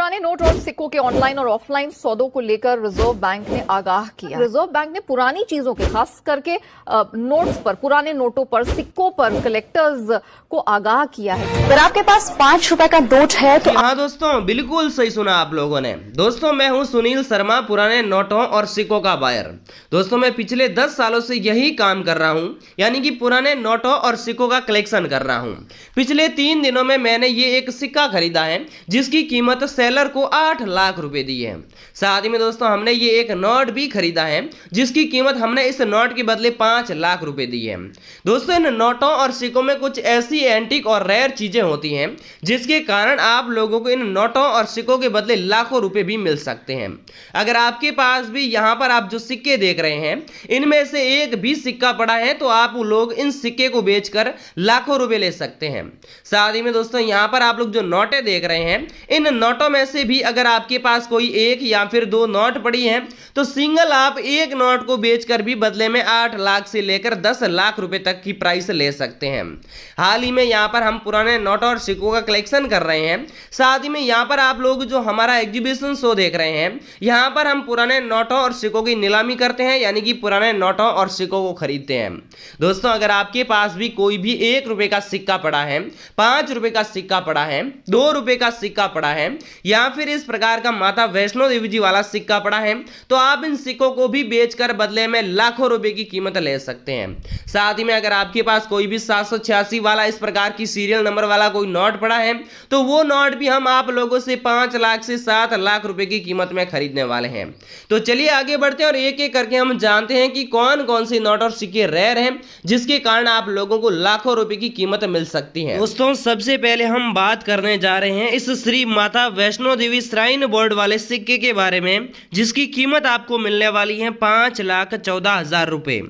पुराने नोट और सिक्कों के ऑनलाइन और ऑफलाइन सौदों को लेकर रिजर्व बैंक ने आगाह किया। रिजर्व बैंक ने पुरानी चीजों के, खास करके नोट्स पर, पुराने नोटों पर, सिक्कों पर कलेक्टर्स को आगाह किया है। अगर आपके पास 5 रुपए का नोट है तो हाँ दोस्तों, बिल्कुल सही सुना आप लोगों ने। दोस्तों मैं हूं सुनील शर्मा, पुराने नोटों और सिक्कों का बायर। दोस्तों मैं पिछले 10 सालों से यही काम कर रहा हूं, यानी कि पुराने नोटों और सिक्कों का कलेक्शन कर रहा हूं। पिछले 3 दिनों में मैंने ये एक सिक्का खरीदा है जिसकी कीमत सेलर को 8 लाख रुपए दी है। साथ ही में दोस्तों हमने ये एक नोट भी खरीदा है जिसकी कीमत हमने इस नोट के बदले 5 लाख रुपए दी है। दोस्तों इन नोटों और सिक्कों में कुछ ऐसी एंटीक और रेयर चीजें होती हैं जिसके कारण आप लोगों को इन नोटों और सिक्कों के बदले लाखों रुपए भी मिल सकते हैं। अगर आपके पास भी यहाँ पर आप जो सिक्के देख रहे हैं इनमें से एक भी सिक्का पड़ा है तो आप लोग इन सिक्के को बेचकर लाखों रुपए ले सकते हैं। साथ ही में दोस्तों यहाँ पर आप लोग जो नोटें देख रहे हैं, इन नोटों में से भी अगर आपके पास कोई एक या फिर 2 नोट पड़ी हैं तो सिंगल आप एक नोट को बेचकर भी बदले में 8 लाख से लेकर 10 लाख रुपए तक की प्राइस ले सकते हैं। हाल ही में यहाँ पर हम पुराने नोटों और सिक्कों का कलेक्शन कर रहे हैं। साथ ही में यहाँ पर आप लोग जो हमारा एग्जीबिशन शो देख रहे हैं, यहाँ पर हम पुराने नोटों और सिक्कों की नीलामी करते हैं, यानी कि पुराने नोटों और सिक्कों को खरीदते हैं। दोस्तों अगर आपके पास भी कोई भी 1 रुपए का सिक्का पड़ा है, 5 रुपए का सिक्का पड़ा है, 2 रुपए का सिक्का पड़ा है या फिर इस प्रकार का माता वैष्णो देवी जी वाला सिक्का पड़ा है तो आप इन सिक्कों को भी बेचकर बदले में लाखों रुपए की कीमत ले सकते हैं। साथ ही में अगर आपके पास कोई भी 786 वाला इस प्रकार की सीरियल नंबर वाला कोई नोट पड़ा है तो वो नोट भी हम आप लोगों से 5 लाख से 7 लाख रुपए की कीमत में खरीदने वाले हैं। तो चलिए आगे बढ़ते हैं और एक एक करके हम जानते हैं कि कौन कौन से नोट और सिक्के रेयर हैं जिसके कारण आप लोगों को लाखों रुपए की कीमत मिल सकती है। दोस्तों सबसे पहले हम बात करने जा रहे हैं इस श्री माता वैष्णो देवी श्राइन बोर्ड वाले सिक्के के बारे में जिसकी कीमत आपको मिलने वाली है 5,14,000 रुपए।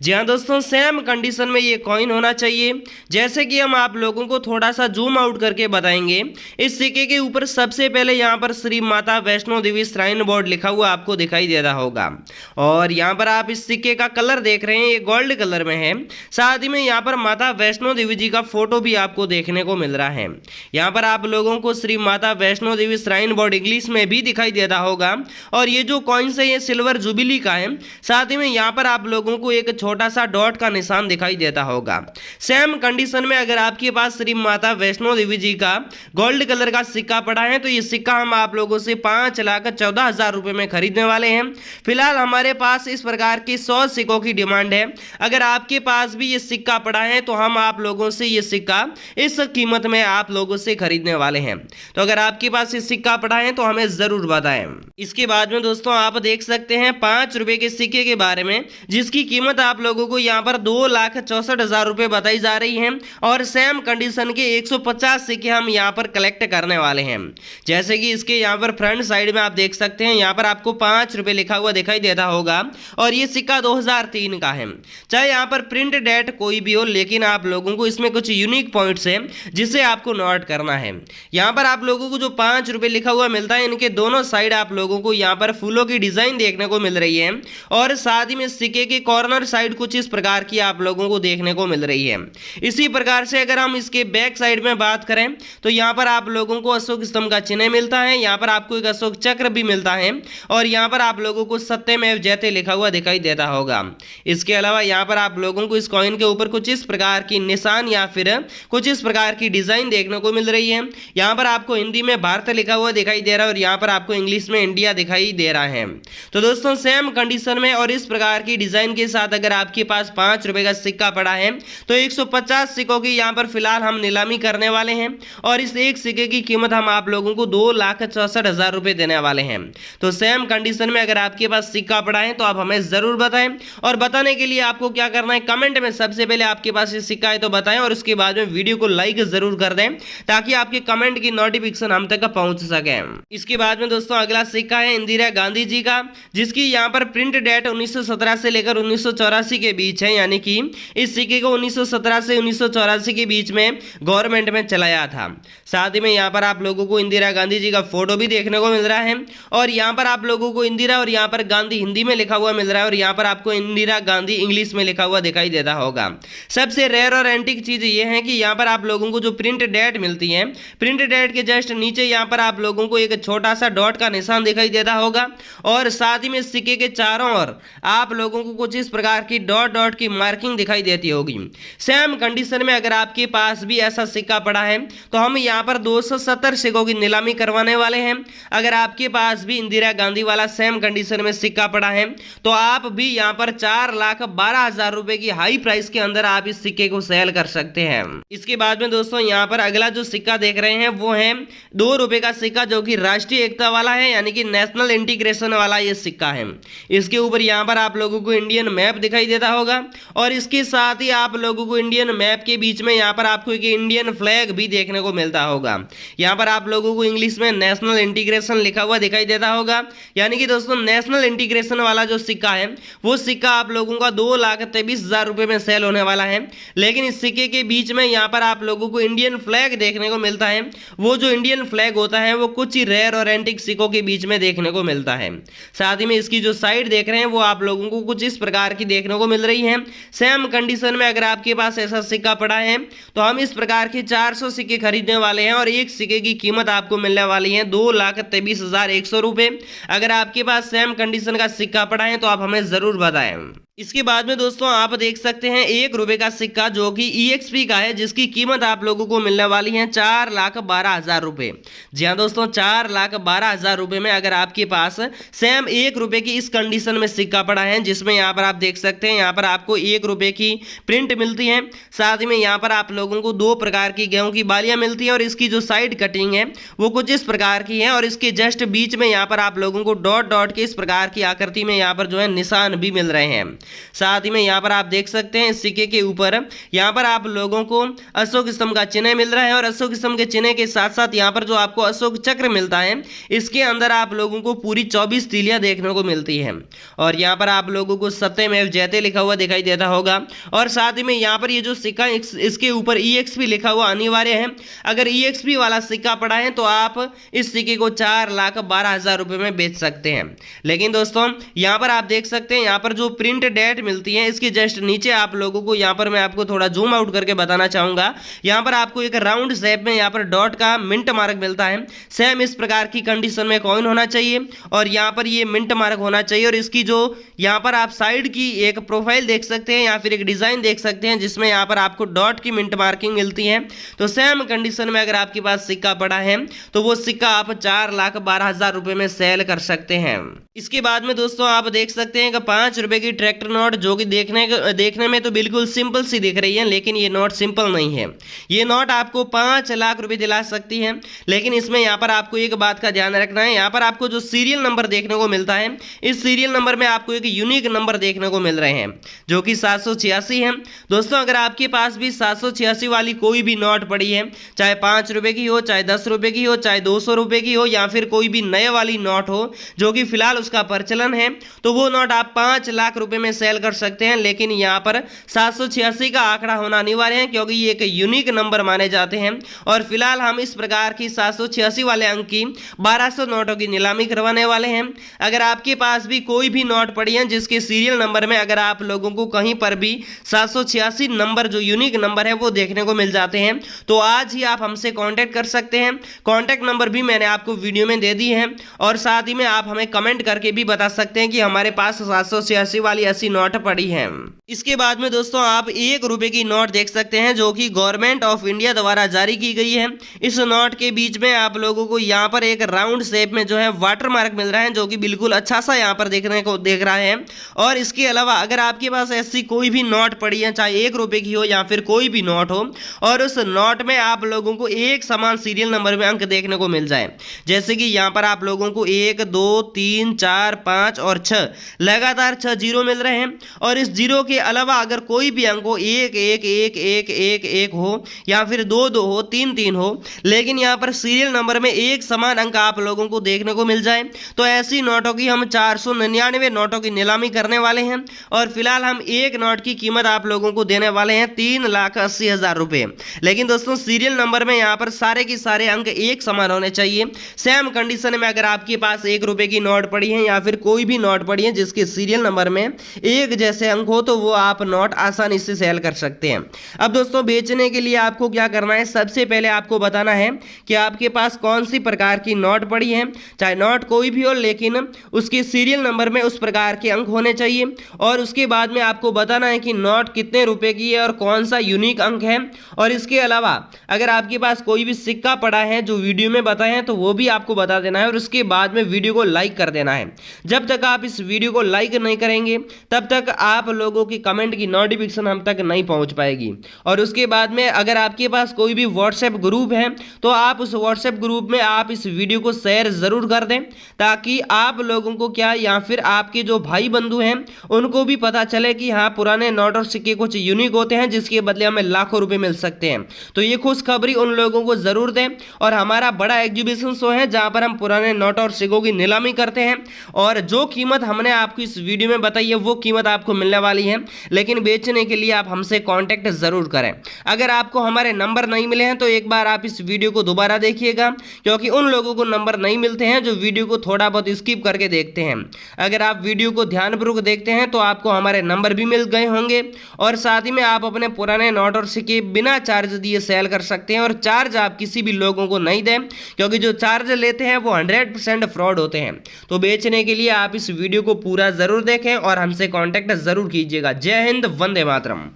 जी हाँ दोस्तों, सेम कंडीशन में ये कॉइन होना चाहिए। जैसे कि हम आप लोगों को थोड़ा सा जूम आउट करके बताएंगे, इस सिक्के के ऊपर सबसे पहले यहाँ पर श्री माता वैष्णो देवी श्राइन बोर्ड लिखा हुआ आपको दिखाई दे रहा होगा और यहाँ पर आप इस सिक्के का कलर देख रहे हैं, ये गोल्ड कलर में है। साथ ही में यहाँ पर माता वैष्णो देवी जी का फोटो भी आपको देखने को मिल रहा है। यहाँ पर आप लोगों को Shri Mata Vaishno Devi shrine board English में भी दिखाई देता होगा और ये जो कॉइन्स है ये सिल्वर जुबिली का है। साथ ही में यहाँ पर आप लोगों को एक छोटा सा डॉट का निशान दिखाई देता होगा। सेम कंडीशन में अगर आपके पास श्री माता वैष्णो देवी जी का गोल्ड कलर का सिक्का पड़ा है तो ये सिक्का हम आप लोगों से 5,14,000 रुपए में खरीदने वाले हैं। फिलहाल हमारे पास इस प्रकार के 100 सिक्कों की डिमांड है। अगर आपके पास भी ये सिक्का पड़ा है तो हम आप लोगों से ये सिक्का इस कीमत में आप लोगों से खरीदने वाले हैं। तो अगर आपके पास ये सिक्का पड़ा है तो हमें जरूर बताएं। इसके बाद में दोस्तों आप देख सकते हैं 5 रुपए के सिक्के के बारे में जिसकी कीमत आप लोगों को यहाँ पर 2,64,000 रुपए बताई जा रही है और सेम कंडीशन के 150 सिक्के हम यहाँ पर कलेक्ट करने वाले हैं। जैसे कि इसके यहाँ पर फ्रंट साइड में आप देख सकते हैं, यहाँ पर आपको 5 रुपए लिखा हुआ दिखाई देता होगा और ये सिक्का 2003 का है। चाहे यहाँ पर प्रिंट डेट कोई भी हो, लेकिन आप लोगों को इसमें कुछ यूनिक पॉइंट्स हैं जिसे आपको नोट करना है। यहाँ पर आप लोगों को जो 5 रुपए लिखा हुआ मिलता है, इनके दोनों साइड आप लोगों को यहाँ पर फूलों की डिजाइन देखने को मिल रही है और साथ ही में सिक्के के कॉर्नर साइड कुछ इस प्रकार की आप लोगों को देखने को मिल रही है। इसी प्रकार से अगर हम इसके बैक साइड में बात करें तो यहाँ पर आप लोगों को अशोक स्तंभ का चिन्ह मिलता है, यहाँ पर आपको एक अशोक चक्र भी मिलता है और यहाँ पर आप लोगों को सत्यमेव जयते लिखा हुआ दिखाई देता होगा। इसके अलावा यहाँ पर आप लोगों को इस कॉइन के ऊपर कुछ इस प्रकार की निशान या फिर कुछ इस प्रकार की डिजाइन देखने को मिल रही है। यहाँ पर आपको हिंदी में भारत लिखा हुआ दिखाई दे रहा है और यहाँ पर आपको इंग्लिश में इंडिया दिखाई दे रहा है। तो दोस्तों सेम कंडीशन में और इस प्रकार की डिजाइन के साथ अगर आपके पास 5 रुपए का सिक्का पड़ा है तो 150 सिक्कों की यहाँ पर फिलहाल हम नीलामी करने वाले हैं और इस एक सिक्के की कीमत हम आप लोगों को 2,64,000 रुपए देने वाले हैं। तो सेम कंडीशन में अगर आपके पास सिक्का पड़ा है तो आप हमें जरूर बताएं और बताने के लिए आपको क्या करना है, कमेंट में सबसे पहले आपके पास ये सिक्का है तो बताएं और उसके बाद में वीडियो को लाइक जरूर कर दें ताकि आपके कमेंट की नोटिफिकेशन हम तक पहुंच सके। इसके बाद में दोस्तों अगला सिक्का है इंदिरा गांधी जी का, जिसकी यहाँ पर प्रिंट डेट 1917 से लेकर 1984 के बीच है, यानी कि इस सिक्के को 1917 से 1984 के बीच में गवर्नमेंट में चलाया था। साथ ही में यहाँ पर आप लोगों को इंदिरा गांधी जी का फोटो भी देखने को मिल रहा है और यहाँ पर आप लोगों को इंदिरा और यहाँ पर गांधी हिंदी में लिखा हुआ मिल रहा है और यहाँ पर आपको इंदिरा गांधी इंग्लिश में लिखा हुआ दिखाई देता होगा। सबसे रेयर और एंटीक चीज ये है कि यहाँ पर आप लोगों को जो प्रिंट डेट मिलती है, प्रिंट डेट के जस्ट नीचे यहाँ पर आप लोगों को एक छोटा सा डॉट का निशान दिखाई देता होगा और साथ ही में सिक्के के चारों ओर आप लोगों को कुछ इस प्रकार की डॉट डॉट की मार्किंग दिखाई देती होगी। सेम कंडीशन में अगर आपके पास भी ऐसा सिक्का पड़ा है तो हम यहाँ पर 270 सिक्कों की नीलामी करवाने वाले हैं। अगर आपके पास भी इंदिरा गांधी वाला सेम कंडीशन में सिक्का पड़ा है तो आप भी यहाँ पर 4,12,000 रुपए की हाई प्राइस के अंदर आप इस सिक्के को सेल कर सकते हैं। इसके बाद में दोस्तों यहाँ पर अगला जो सिक्का देख रहे हैं वो है 2 रुपए का सिक्का, जो कि राष्ट्रीय एकता वाला है, यानी कि नेशनल इंटीग्रेशन वाला ये सिक्का है। इसके ऊपर यहाँ पर आप लोगों को इंडियन मैप दिखाई देता होगा और इसके साथ ही आप लोगों को इंडियन मैप के बीच में यहाँ पर आपको एक इंडियन फ्लैग भी देखने को मिलता होगा। यहाँ पर आप लोगों को इंग्लिश में नेशनल इंटीग्रेशन लिखा हुआ दिखाई देता होगा, यानी कि दोस्तों नेशनल इंटीग्रेशन वाला जो सिक्का है वो सिक्का आप लोगों का 2,23,000 रुपए में सेल होने वाला है। लेकिन इस सिक्के के बीच में यहाँ पर आप लोगों को इंडियन फ्लैग देखने को मिलता है। वो जो इंडियन फ्लैग होता है वो कुछ ही रेयर और एंटिक सिक्कों के बीच में देखने को मिलता है। साथ ही में इसकी जो साइड देख रहे हैं वो आप लोगों को कुछ इस प्रकार की देखने को मिल रही है। सेम कंडीशन में अगर आपके पास ऐसा सिक्का पड़ा है तो हम इस प्रकार के 400 सिक्के खरीदने वाले हैं और एक सिक्के की कीमत आपको मिलने वाली है 2,23,100 रुपए। अगर आपके पास सेम कंडीशन का सिक्का पड़ा है तो आप हमें जरूर बताएं। इसके बाद में दोस्तों आप देख सकते हैं 1 रुपए का सिक्का जो कि EXP का है, जिसकी कीमत आप लोगों को मिलने वाली है 4,12,000 रुपए। जी हाँ दोस्तों, 4,12,000 रुपए में अगर आपके पास सेम 1 रुपए की इस कंडीशन में सिक्का पड़ा है, जिसमें यहाँ पर आप देख सकते हैं यहाँ पर आपको 1 रुपए की प्रिंट मिलती है। साथ ही में यहाँ पर आप लोगों को 2 प्रकार की गेहूं की बालियां मिलती है और इसकी जो साइड कटिंग है वो कुछ इस प्रकार की है और इसके जस्ट बीच में यहाँ पर आप लोगों को डॉट डॉट के इस प्रकार की आकृति में यहाँ पर जो है निशान भी मिल रहे हैं। साथ ही में यहाँ पर आप देख सकते हैं इस सिक्के के ऊपर यहाँ पर आप लोगों को अशोक स्तंभ का चिन्ह मिल रहा है और अशोक स्तंभ के चिन्ह के साथ साथ यहाँ पर जो आपको अशोक चक्र मिलता है इसके अंदर आप लोगों को पूरी 24 तीलियां देखने को मिलती है और यहाँ पर आप लोगों को सत्यमेव जयते लिखा हुआ दिखाई देता होगा। और साथ ही में यहाँ पर ये जो सिक्का इसके ऊपर EXP लिखा हुआ अनिवार्य है। अगर EXP वाला सिक्का पड़ा है तो आप इस सिक्के को 4,12,000 रुपए में बेच सकते हैं। लेकिन दोस्तों यहाँ पर आप देख सकते हैं यहाँ पर जो प्रिंट डेट मिलती है इसके जस्ट नीचे आप लोगों को यहाँ पर मैं आपको थोड़ा जूम आउट करके बताना चाहूंगा। यहाँ पर आपको एक राउंड शेप में यहाँ पर डॉट का मिंट मार्क मिलता है। सेम इस प्रकार की कंडीशन में कॉइन होना चाहिए और यहाँ पर ये मिंट मार्क होना चाहिए और इसकी जो यहाँ पर आप साइड की एक प्रोफाइल देख सकते हैं या फिर एक डिजाइन देख सकते हैं जिसमें यहाँ पर आपको डॉट की मिंट मार्किंग मिलती है। तो सेम कंडीशन में अगर आपके पास सिक्का पड़ा है तो वो सिक्का आप 4,12,000 रुपए में सेल कर सकते हैं। इसके बाद में दोस्तों आप देख सकते हैं कि 5 रुपए की ट्रैक्टर नोट जो कि देखने में तो बिल्कुल सिंपल सी दिख रही है, लेकिन ये नोट सिंपल नहीं है। ये नोट आपको 5 लाख रुपए दिला सकती है। लेकिन इसमें यहाँ पर आपको एक बात का ध्यान रखना है, यहाँ पर आपको जो सीरियल नंबर देखने को मिलता है इस सीरियल नंबर में आपको एक यूनिक नंबर देखने को मिल रहे हैं जो कि 786 है। दोस्तों अगर आपके पास भी 786 वाली कोई भी नोट पड़ी है, चाहे 5 रुपए की हो, चाहे 10 रुपए की हो, चाहे 200 रुपए की हो या फिर कोई भी नए वाली नोट हो जो कि फिलहाल उसका प्रचलन है, तो वो नोट आप 5 लाख रुपए में सेल कर सकते हैं। लेकिन यहाँ पर 786 का आंकड़ा होना अनिवार्य है क्योंकि ये एक यूनिक नंबर माने जाते हैं और फिलहाल हम इस प्रकार की 786 वाले अंक की 1200 नोटों की नीलामी करवाने वाले हैं। अगर आपके पास भी कोई भी नोट पड़ी है जिसके सीरियल नंबर में अगर आप लोगों को कहीं पर भी 786 नंबर जो यूनिक नंबर है वो देखने को मिल जाते हैं तो आज ही आप हमसे कांटेक्ट कर सकते हैं। कांटेक्ट नंबर भी मैंने आपको वीडियो में दे दी है और साथ ही में आप हमें कमेंट करके भी बता सकते हैं कि हमारे पास 786 वाली ऐसी नोट पड़ी है। इसके बाद में दोस्तों आप 1 रुपए की नोट देख सकते हैं जो कि गवर्नमेंट ऑफ इंडिया द्वारा जारी की गई है। इस नोट के बीच में आप लोगों को यहाँ पर एक राउंड शेप में जो है वाटर मार्क मिल रहा है जो कि बिल्कुल अच्छा सा यहाँ पर देखने को देख रहा है। और इसके अलावा अगर आपके पास ऐसी कोई भी नोट पड़ी है, चाहे 1 रुपए की हो या फिर कोई भी नोट हो, और उस नोट में आप लोगों को एक समान सीरियल नंबर में अंक देखने को मिल जाए, जैसे कि यहाँ पर आप लोगों को 1, 2, 3, 4, 5 और 6 लगातार 6 जीरो मिल रहे हैं और इस जीरो के अलावा अगर कोई भी अंक हो 1, 1, 1, 1, 1, 1 हो या फिर 2, 2 हो, 3, 3 हो, लेकिन यहाँ पर सीरियल नंबर में एक समान अंक आप लोगों को देखने को मिल जाए, तो ऐसी नोटों की हम 499 नोटों की नीलामी करने वाले हैं और फिलहाल हम एक नोट की कीमत आप लोगों को देने वाले हैं 3,80,000 रुपए। लेकिन दोस्तों सीरियल नंबर में यहाँ पर सारे के सारे अंक एक समान होने चाहिए। सेम कंडीशन में अगर आपके पास 1 रुपए की नोट पड़ी है या फिर कोई भी नोट पड़ी है जिसके सीरियल नंबर में एक जैसे अंक हो तो वो आप नोट आसानी से सेल कर सकते हैं। अब दोस्तों बेचने के लिए आपको क्या करना है, सबसे पहले आपको बताना है कि आपके पास कौन सी प्रकार की नोट पड़ी है। चाहे नोट कोई भी हो लेकिन उसके सीरियल नंबर में उस प्रकार के अंक होने चाहिए। और उसके बाद में आपको बताना है कि नोट कितने रुपए की है और कौन सा यूनिक अंक है। और इसके अलावा अगर आपके पास कोई भी सिक्का पड़ा है जो वीडियो में बताए हैं तो वो भी आपको बता देना है। और उसके बाद में वीडियो को लाइक कर देना है। जब तक आप इस वीडियो को लाइक नहीं करेंगे तब तक आप लोगों की कमेंट की नोटिफिकेशन हम तक नहीं पहुंच पाएगी। और उसके बाद में अगर आपके पास कोई भी व्हाट्सएप ग्रुप है तो आप उस व्हाट्सएप ग्रुप में आप इस वीडियो को शेयर जरूर कर दें, ताकि आप लोगों को क्या या फिर आपके जो भाई बंधु हैं उनको भी पता चले कि हाँ पुराने नोट और सिक्के कुछ यूनिक होते हैं जिसके बदले हमें लाखों रुपए मिल सकते हैं। तो ये खुशखबरी उन लोगों को जरूर दें। और हमारा बड़ा एग्जीबिशन शो है जहां पर हम पुराने नोट और सिक्कों की नीलामी करते हैं और जो कीमत हमने आपको इस वीडियो में बताई है वो कीमत आपको मिलने वाली है। लेकिन बेचने के लिए आप हमसे कांटेक्ट जरूर करें। अगर आपको हमारे नंबर नहीं मिले हैं तो एक बार आप इस वीडियो को दोबारा देखिएगा, क्योंकि उन लोगों को नंबर नहीं मिलते हैं जो वीडियो को थोड़ा बहुत स्किप करके देखते हैं। अगर आप वीडियो को ध्यानपूर्वक देखते हैं तो आपको हमारे नंबर भी मिल गए होंगे। और साथ ही में आप अपने पुराने नोट और सिक्के बिना चार्ज दिए सेल कर सकते हैं। और चार्ज आप किसी भी लोगों को नहीं दें, क्योंकि जो चार्ज लेते हैं वो 100% फ्रॉड होते हैं। तो बेचने के लिए आप इस वीडियो को पूरा जरूर देखें और हमसे कांटेक्ट जरूर कीजिएगा। जय हिंद, वंदे मातरम।